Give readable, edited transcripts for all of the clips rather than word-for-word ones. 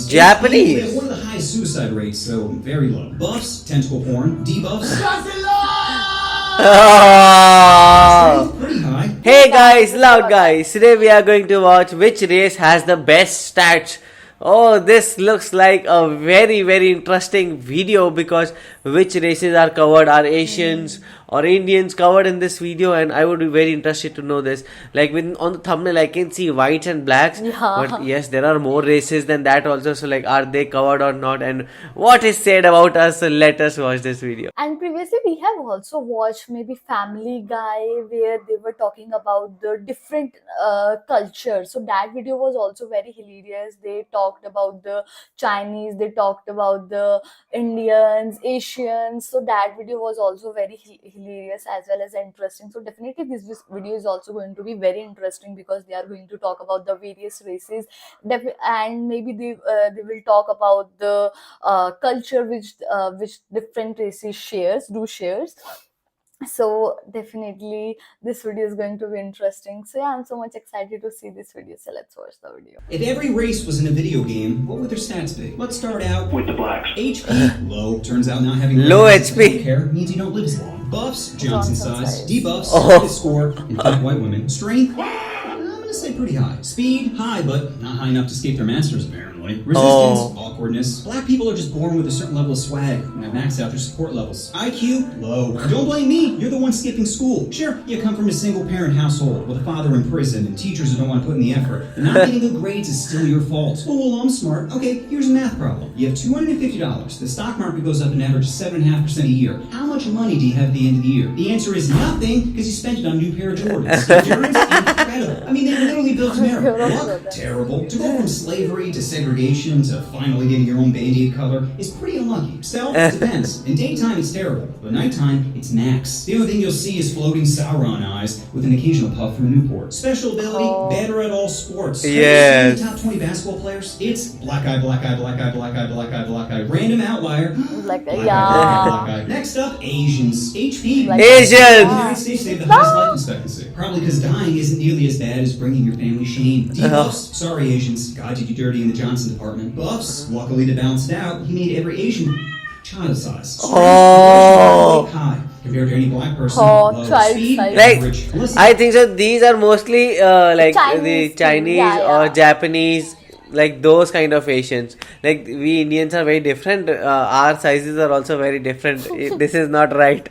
Japanese. We have one of the highest suicide rates, so very low. Buffs, tentacle porn, debuffs. Oh. Pretty high. Hey guys, loud guys. Today we are going to watch which race has the best stats. Oh, this looks like a very interesting video because which races are covered are Asians or Indians covered in this video, and I would be very interested to know this. Like on the thumbnail I can see whites and blacks, but yes, there are more races than that also. So like, are they covered or not, and what is said about us? So let us watch this video. And previously we have also watched maybe Family Guy where they were talking about the different cultures. So that video was also very hilarious. They talked about the Chinese, they talked about the Indians, Asians. So that video was also very hilarious as well as interesting. So definitely this video is also going to be very interesting because they are going to talk about the various races, and maybe they will talk about the culture which different races shares. So definitely this video is going to be interesting. So yeah, I'm so much excited to see this video. So let's watch the video. If every race was in a video game, what would their stats be? Let's start out with the blacks. HP, low. Turns out not having low HP care means you don't live as long. Buffs, Johnson size. Debuffs, score, and top white women. Strength, I'm gonna say pretty high. Speed, high, but not high enough to escape their masters apparently. Resistance, awkwardness. Black people are just born with a certain level of swag and have maxed out their support levels. IQ, low. Don't blame me, you're the one skipping school. Sure, you come from a single-parent household with a father in prison and teachers who don't want to put in the effort. And not getting good grades is still your fault. Oh, well, I'm smart. Okay, here's a math problem. You have $250. The stock market goes up an average of 7.5% a year. How much money do you have at the end of the year? The answer is nothing, because you spent it on a new pair of Jordans. Endurance, incredible. I mean, they literally built America. Luck, terrible. To go from slavery to segregation to finally getting your own Band-Aid color is pretty unlucky. Stealth depends. In daytime, it's terrible, but nighttime, it's max. The only thing you'll see is floating Sauron eyes with an occasional puff from a Newport. Special ability, better at all sports. Yes. Top 20 basketball players, it's black eye, black eye, black eye, black eye, black eye, black eye. Random outlier. Black eye, black eye. Next up, Asians. HP. Asians. In the United States, they have the highest life expectancy. Probably because dying isn't nearly as bad as bringing your family shame. Debuffs. Sorry, Asians. God did you dirty in the Johnson department. Buffs. Luckily to balance it out, he made every Asian child size. High compared to any black person. Speed, like, average. I think so. These are mostly like the Chinese or Japanese, like those kind of Asians. Like we Indians are very different. Our sizes are also very different. This is not right.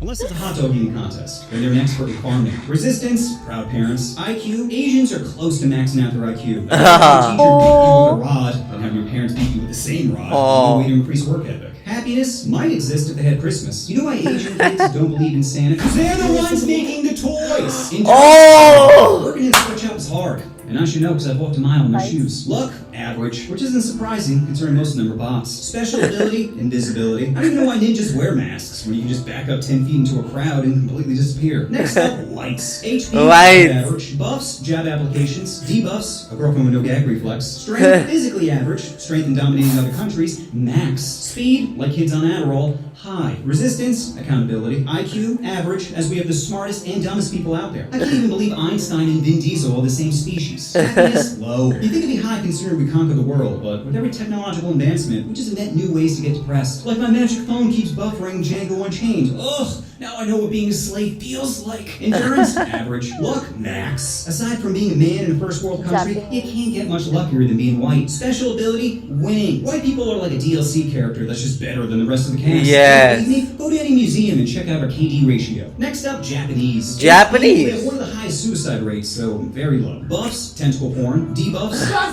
Unless it's a hot dog eating contest, then they're an expert in farming. Resistance, proud parents. IQ, Asians are close to maxing out their IQ. If your teacher beat you with a rod, then have your parents beat you with the same rod. No way to increase work ethic. Happiness might exist if they had Christmas. You know why Asian kids don't believe in Santa? Because they're the ones making the toys. Working in a sweatshop is hard. And I should know because I've walked a mile in their shoes. Luck, average, which isn't surprising considering most of them are bots. Special ability, invisibility. I don't even know why ninjas wear masks when you can just back up 10 feet into a crowd and completely disappear. Next up, lights. HP, average. Buffs, job applications. Debuffs, a girlfriend with no gag reflex. Strength, physically average. Strength in dominating other countries, max. Speed, like kids on Adderall, high. Resistance, accountability. IQ, average, as we have the smartest and dumbest people out there. I can't even believe Einstein and Vin Diesel are the same species. Happiness, low. You think it'd be high considering we conquer the world, but with every technological advancement, we just invent new ways to get depressed. Like my magic phone keeps buffering Django Unchained. Ugh, now I know what being a slave feels like. Endurance, average. Luck, max. Aside from being a man in a first world country, you can't get much luckier than being white. Special ability, winning. White people are like a DLC character that's just better than the rest of the cast. Yes. Go to any museum and check out our KD ratio. Next up, Japanese. Japanese. We have one of the highest suicide rates, so very low. Buffs, tentacle porn. Debuffs. Strength,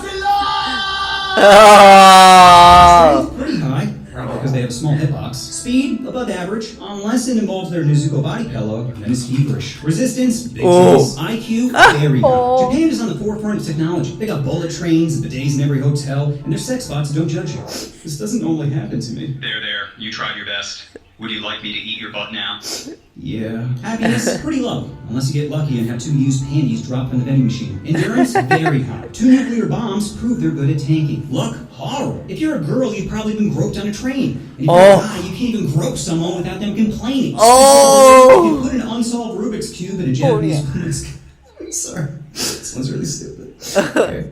pretty high. Probably because they have a small hitbox. Speed, above average, unless it involves their Nezuko body pillow, then it's feverish. Resistance, big titties. IQ, very high. Japan is on the forefront of technology. They got bullet trains and bidets in every hotel, and their sex bots don't judge you. This doesn't normally happen to me. There, you tried your best. Would you like me to eat your butt now? Yeah. Happiness, pretty low, unless you get lucky and have 2 used panties dropped on the vending machine. Endurance, very high. 2 nuclear bombs prove they're good at tanking. Luck, horrible. If you're a girl, you've probably been groped on a train. And if you're a guy, you can't even grope someone without them complaining. If you put an unsolved Rubik's Cube in a Japanese woman's... Sorry. This one's really stupid. Okay.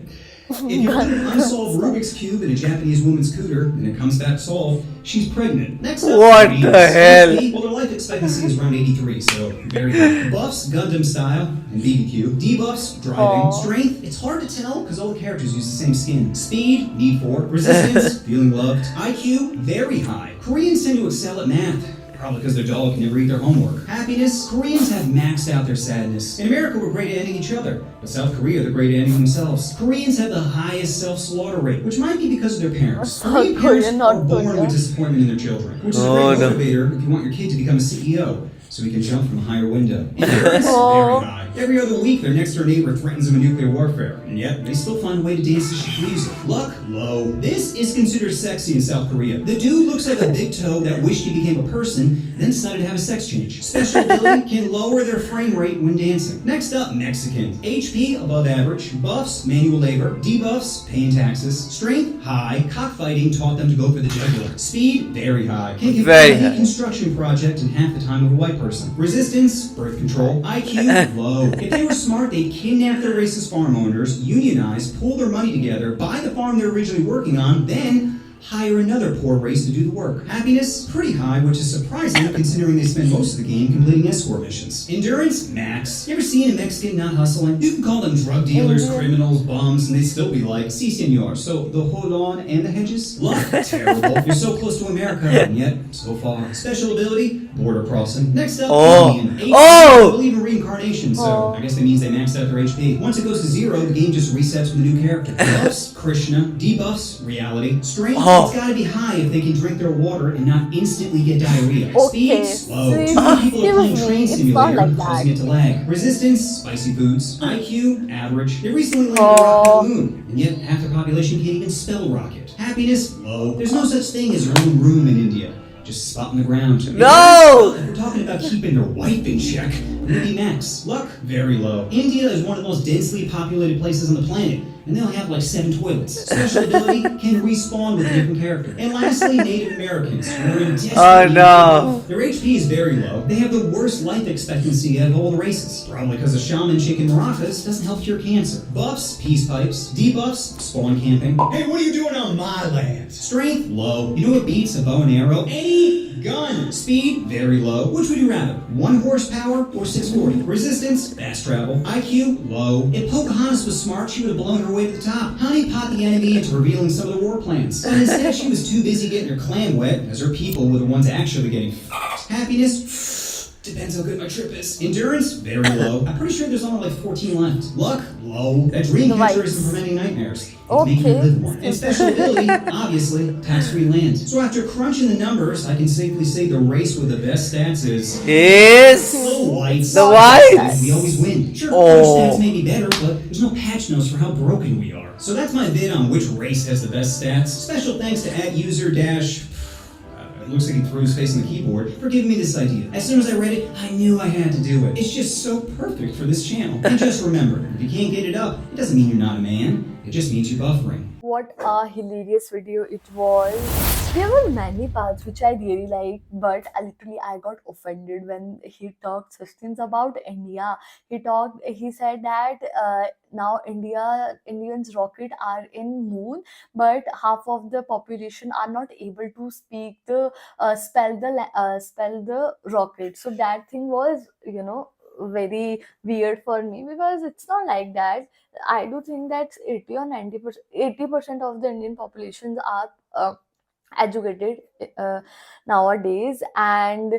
If you put an unsolved Rubik's Cube in a Japanese woman's cooter and it comes back solved, she's pregnant. Next up, What Marines. the hell? Well, their life expectancy is around 83, so very good. Buffs, Gundam style, and BBQ. Debuffs, driving. Strength, it's hard to tell because all the characters use the same skin. Speed, need for. Resistance, feeling loved. IQ, very high. Koreans tend to excel at math. Probably because their dog can never eat their homework. Happiness, Koreans have maxed out their sadness. In America, we're great at ending each other, but South Korea, they're great at ending themselves. Koreans have the highest self-slaughter rate, which might be because of their parents. South Korean Korea, parents not are born Korea. with disappointment in their children, which is a Oh, great no. motivator if you want your kid to become a CEO. So he can jump from a higher window. Endurance, very high. Every other week, their next door neighbor threatens them with nuclear warfare, and yet they still find a way to dance to sheet music. Luck, low. This is considered sexy in South Korea. The dude looks like a big toe that wished he became a person, then decided to have a sex change. Special ability can lower their frame rate when dancing. Next up, Mexican. HP, above average. Buffs, manual labor. Debuffs, paying taxes. Strength, high. Cockfighting taught them to go for the jugular. Speed, very high. Can complete Very any high. construction project in half the time of a white person. Resistance, birth control. IQ, low. If they were smart, they'd kidnap their racist farm owners, unionize, pool their money together, buy the farm they're originally working on, then hire another poor race to do the work. Happiness, pretty high, which is surprising considering they spend most of the game completing escort missions. Endurance, max. You ever seen a Mexican not hustling? You can call them drug dealers, criminals, bums, and they'd still be like, si senor. So the hold on and the hedges? Luck, terrible. You're so close to America, and yet so far. Special ability, border crossing. Next up, Oh. Indian. HP, Oh. I believe in reincarnation, so I guess that means they maxed out their HP. Once it goes to 0, the game just resets with a new character. Buffs, Krishna. Debuffs, reality. Strength, it's gotta be high if they can drink their water and not instantly get diarrhea. Okay, Speed, slow. see, Too many people are playing excuse Train me, it's not Simulator, like causing that. it to lag. Resistance, spicy foods. IQ, average. They recently landed a rocket on the moon, and yet half their population can't even spell rocket. Happiness, low. There's no such thing as your own room in India. Just a spot on the ground. No! If we're talking about keeping their wife in check, it would be max. Luck, very low. India is one of the most densely populated places on the planet, and they only have like 7 toilets. Special ability can respawn with a different character. And lastly, Native Americans, who are in desperate Oh, need no. of- Their HP is very low. They have the worst life expectancy out of all the races. Probably because a shaman shaking maracas doesn't help cure cancer. Buffs, peace pipes. Debuffs, spawn camping. Hey, what are you doing on my land? Strength, low. You know what beats a bow and arrow? Any gun. Speed, very low. Which would you rather? 1 horsepower or 640? Resistance, fast travel. IQ, low. If Pocahontas was smart, she would have blown her way to the top. Honeypot the enemy into revealing some of their war plans. But instead, she was too busy getting her clam wet, as her people were the ones actually getting f***ed. Happiness, depends how good my trip is. Endurance, very low. I'm pretty sure there's only like 14 left. Luck, low. That dream catcher isn't preventing nightmares. It's making you live more. And special ability, obviously, tax-free land. So after crunching the numbers, I can safely say the race with the best stats is... Is The whites. the whites? We always win. Sure, Oh. our stats may be better, but there's no patch notes for how broken we are. So that's my vid on which race has the best stats. Special thanks to @user dash... It looks like he threw his face on the keyboard for giving me this idea. As soon as I read it, I knew I had to do it. It's just so perfect for this channel. And just remember, if you can't get it up, it doesn't mean you're not a man. It just means you're buffering. What a hilarious video it was. There were many parts which I really liked, but I got offended when he talked such things about India. He said that now Indians rocket are in moon, but half of the population are not able to speak the spell the rocket. So that thing was, very weird for me, because it's not like that. I do think that 80% of the Indian populations are educated nowadays, and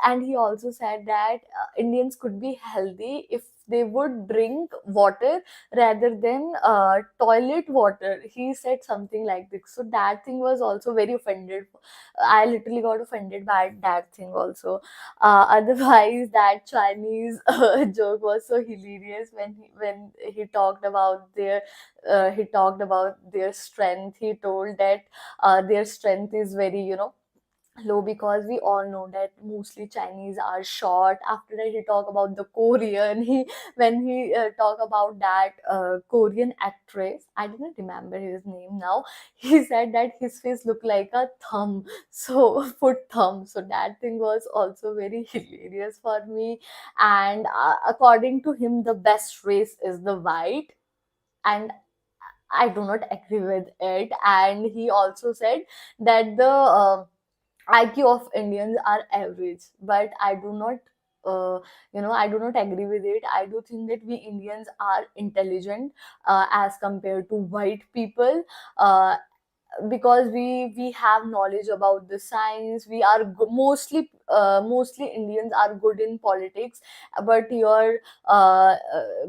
and he also said that Indians could be healthy if they would drink water rather than toilet water. He said something like this, so that thing was also very offended. I literally got offended by that thing also. Otherwise, that Chinese joke was so hilarious when he talked about their strength. He told that their strength is very, low, because we all know that mostly Chinese are short. After that, he talk about the Korean. When he talk about that Korean actress, I didn't remember his name now. He said that his face looked like a thumb, so foot thumb. So that thing was also very hilarious for me. And according to him, the best race is the white. and I do not agree with it. And he also said that the IQ of Indians are average, but I do not. I do not agree with it. I do think that we Indians are intelligent as compared to white people. Uh, because we have knowledge about the science. We are mostly Indians are good in politics, but you're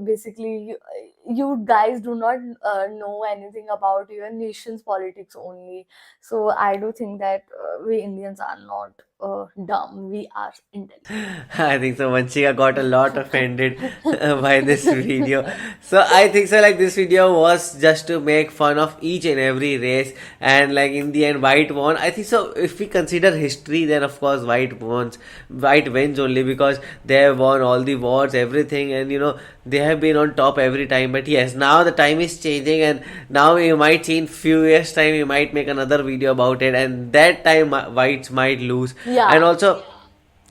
basically you guys do not know anything about your nation's politics only. So I do think that we Indians are not dumb, we are intelligent. I think so. Vanchika got a lot offended by this video. So I think so. Like this video was just to make fun of each and every race, and like in the end, white won. I think so. If we consider history, then of course white wins only because they have won all the wars, everything, and they have been on top every time. But yes, now the time is changing, and now you might see in few years time you might make another video about it, and that time whites might lose. Yeah. And also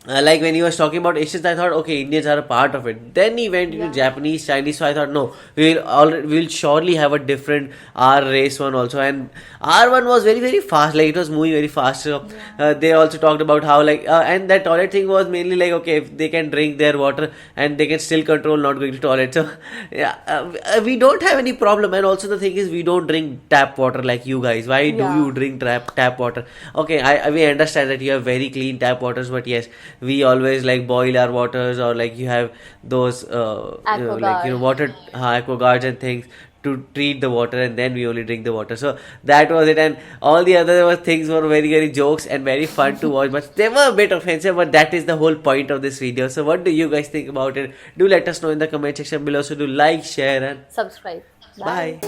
like when he was talking about Asians, I thought okay, Indians are a part of it. Then he went into Japanese, Chinese, so I thought no, we'll surely have a different R race one also. And R1 was very very fast, like it was moving very fast. So they also talked about how like and that toilet thing was mainly like okay, if they can drink their water and they can still control not going to toilet. So yeah, we don't have any problem. And also the thing is we don't drink tap water like you guys. Why do you drink tap water? Okay, we understand that you have very clean tap waters, but yes, we always like boil our waters, or like you have those water aquaguards and things to treat the water, and then we only drink the water. So that was it, and all the other things were very very jokes and very fun to watch, but they were a bit offensive, but that is the whole point of this video. So what do you guys think about it? Do let us know in the comment section below. So do like, share and Subscribe. bye.